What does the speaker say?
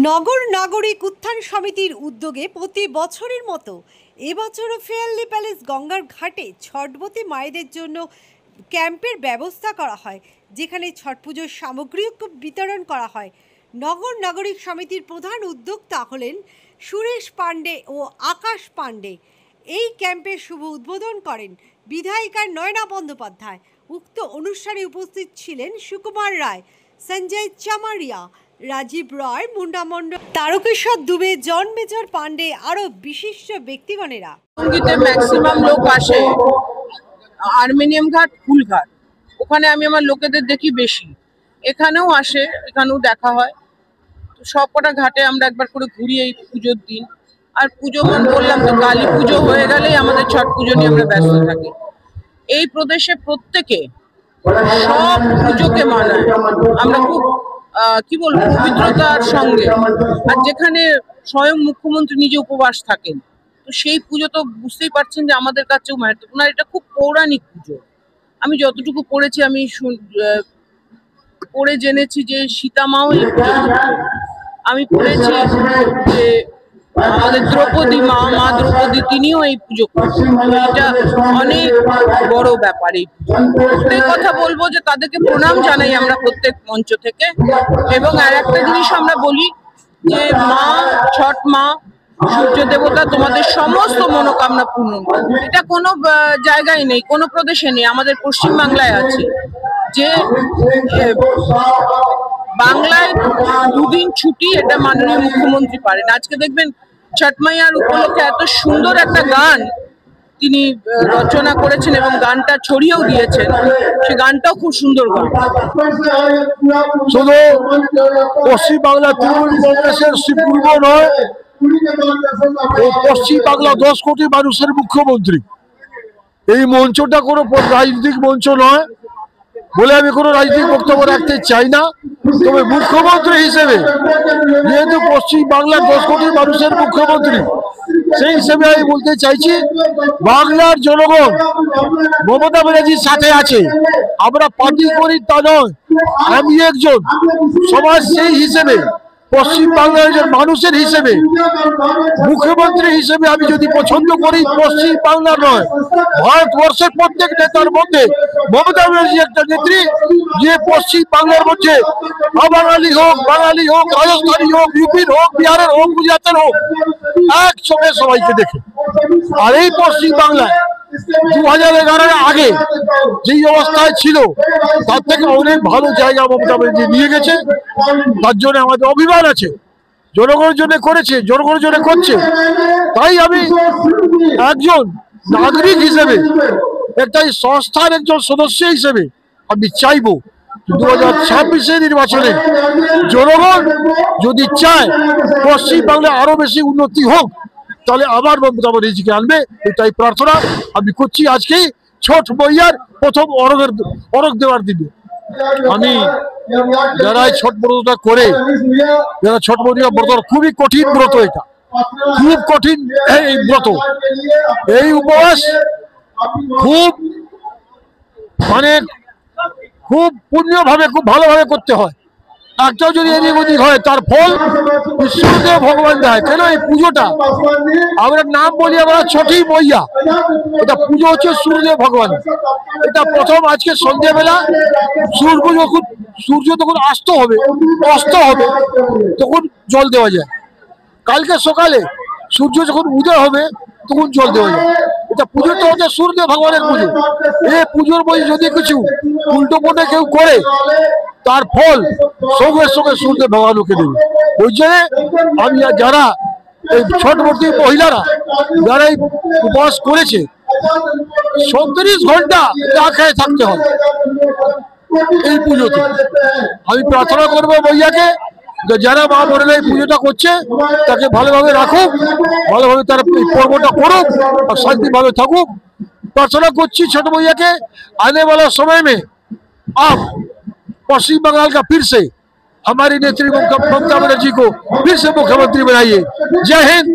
নগর নাগরিক উত্থান সমিতির উদ্যোগে প্রতি বছরের মতো এবছরও ফেয়ারলি প্যালেস গঙ্গার ঘাটে ছটবতী মায়েদের জন্য ক্যাম্পের ব্যবস্থা করা হয়, যেখানে ছট পুজোর সামগ্রী বিতরণ করা হয়। নগর নাগরিক সমিতির প্রধান উদ্যোক্তা হলেন সুরেশ পাণ্ডে ও আকাশ পাণ্ডে। এই ক্যাম্পের শুভ উদ্বোধন করেন বিধায়িকা নয়না বন্দ্যোপাধ্যায়। উক্ত অনুষ্ঠানে উপস্থিত ছিলেন সুকুমার রায়, সঞ্জয় চামারিয়া, রাজীব রয়, মুন্ডা মণ্ডল, তারকেশ্বর দুবে, জন মেজর পাণ্ডে আরো বিশিষ্ট ব্যক্তিগণেরা। ম্যাক্সিমাম লোক আসে আর্মেনিয়াম ঘাট, ফুলঘাট, ওখানে আমি আমার লোকেদের দেখি বেশি। এখানেও আসে, এখানেও দেখা হয়। সব কটা ঘাটে আমরা একবার করে ঘুরি এই পুজোর দিন। আর পুজো বললাম তো, কালী পুজো হয়ে গেলেই আমাদের ছট পুজো নিয়ে আমরা ব্যস্ত থাকি। এই প্রদেশে প্রত্যেকে সব পুজোকে মানায়, আমরা খুব কি বলবো পবিত্রতার সঙ্গে। আর যেখানে স্বয়ং মুখ্যমন্ত্রী নিজে উপবাস থাকেন, তো সেই পুজো তো বুঝতেই পারছেন যে আমাদের কাছেও মাহাত্ম্যপূর্ণ। আর এটা খুব পৌরাণিক পুজো। আমি যতটুকু পড়েছি, আমি পড়ে জেনেছি যে সীতামাও এই পুজো, আমি পড়েছি যে আমাদের দ্রৌপদী মা দ্রৌপদী তিনিও এই পুজো করছেন। এটা অনেক বড় ব্যাপার। এই পুজো কথা বলবো যে তাদেরকে প্রণাম জানাই আমরা প্রত্যেক মঞ্চ থেকে। এবং আর একটা জিনিস আমরা বলি যে মা, ছট মা, সূর্য দেবতা তোমাদের সমস্ত মনোকামনা পূর্ণ। এটা কোনো জায়গায় নেই, কোনো প্রদেশে নেই, আমাদের পশ্চিমবাংলায় আছে। যে বাংলায় দুদিন ছুটি, এটা মাননীয় মুখ্যমন্ত্রী পারেন। আজকে দেখবেন ছট মাইয়ার উপলক্ষে এত সুন্দর একটা গান তিনি রচনা করেছেন এবং গানটা ছড়িয়েও দিয়েছেন। সে গানটাও খুব সুন্দর গান। শুধু পশ্চিম বাংলা তৃণমূল কংগ্রেসের শ্রীপূর্ব নয়, এই পশ্চিম বাংলা 10 কোটি মানুষের মুখ্যমন্ত্রী। এই মঞ্চটা কোনো রাজনৈতিক মঞ্চ নয় বলে আমি কোনো রাজনৈতিক বক্তব্য রাখতে চাই না। তবে মুখ্যমন্ত্রী হিসেবে, যেহেতু পশ্চিম বাংলার 10 কোটি মানুষের মুখ্যমন্ত্রী, সেই হিসেবে আমি বলতে চাইছি বাংলার জনগণ মমতা ব্যানার্জির সাথে আছে। আমরা পার্টি করি তা নয়, আমি একজন সমাজসেবী হিসেবে, পশ্চিম বাংলার একজন মানুষের হিসেবে, মুখ্যমন্ত্রী হিসেবে আমি যদি পছন্দ করি পশ্চিম বাংলার নয়, ভারতবর্ষের প্রত্যেক নেতার মধ্যে মমতা ব্যানার্জি একটা নেত্রী, যে পশ্চিম বাংলার মধ্যে বাঙালি হোক, রাজস্থানী হোক, ইউপির হোক, বিহারের হোক, গুজরাটের হোক, একসঙ্গে সবাইকে দেখে। আর এই পশ্চিম বাংলায় 2011-এর আগে যেই অবস্থায় ছিল, তার থেকে অনেক ভালো জায়গা মমতা ব্যানার্জি নিয়ে গেছে। তার জন্য আমাদের অভিমান আছে। জনগণের জন্য করেছে, জনগণের জন্য করছে। তাই আমি একজন নাগরিক হিসেবে, একটা সংস্থার একজন সদস্য হিসেবে আমি চাইবো 2026-এর নির্বাচনে জনগণ যদি চায় পশ্চিম বাংলায় আরো বেশি উন্নতি হোক, তাহলে আবার মমতা ব্যানার্জিকে আনবে, এটাই প্রার্থনা আমি করছি। আজকেই ছট মাইয়ার প্রথম অরগ দেওয়ার দিনে আমি যারা ছট ব্রতটা করে, যারা ছট মাইয়া ব্রত, খুবই কঠিন ব্রত, এটা খুব কঠিন এই ব্রত। এই উপবাস খুব খুব পুণ্যভাবে, খুব ভালোভাবে করতে হয়। একটাও যদি এদিক ওদিক হয়, তার ফল সূর্যদেব ভগবান দেয়। কেন এই পুজোটা আমরা নাম বলি, আমরা ছটি মাইয়া, এটা পুজো হচ্ছে সূর্যদেব ভগবান। এটা প্রথম আজকে সন্ধ্যেবেলা সূর্য যখন অস্ত হবে তখন জল দেওয়া যায়। কালকে সকালে সূর্য যখন উদয় হবে তখন জল দেওয়া যায়। এটা পুজোটা হচ্ছে সূর্যদেব ভগবানের পুজো। এই পুজোর মধ্যে যদি কিছু উল্টো পথে কেউ করে, তার ফল সঙ্গে সঙ্গে সূর্যদেব ভগবান ওকে দেবে। ওই জন্য আমি যারা এই ছটবর্তী মহিলারা যারা এই উপবাস করেছে, 37 ঘন্টা না খেয়ে থাকতে হবে এই পুজোতে। আমি প্রার্থনা করবো মাইয়াকে, যারা মা বোনেরা এই পুজোটা করছে তাকে ভালোভাবে রাখুক, ভালোভাবে তারা এই পর্বটা করুক আর শান্তিভাবে থাকুক। प्रार्थना करছি छोट भैया के आने वाला समय में आप पश्चिम बंगाल का फिर से हमारी नेत्री ममता बनर्जी को फिर से मुख्यमंत्री बनाइए। जय हिंद।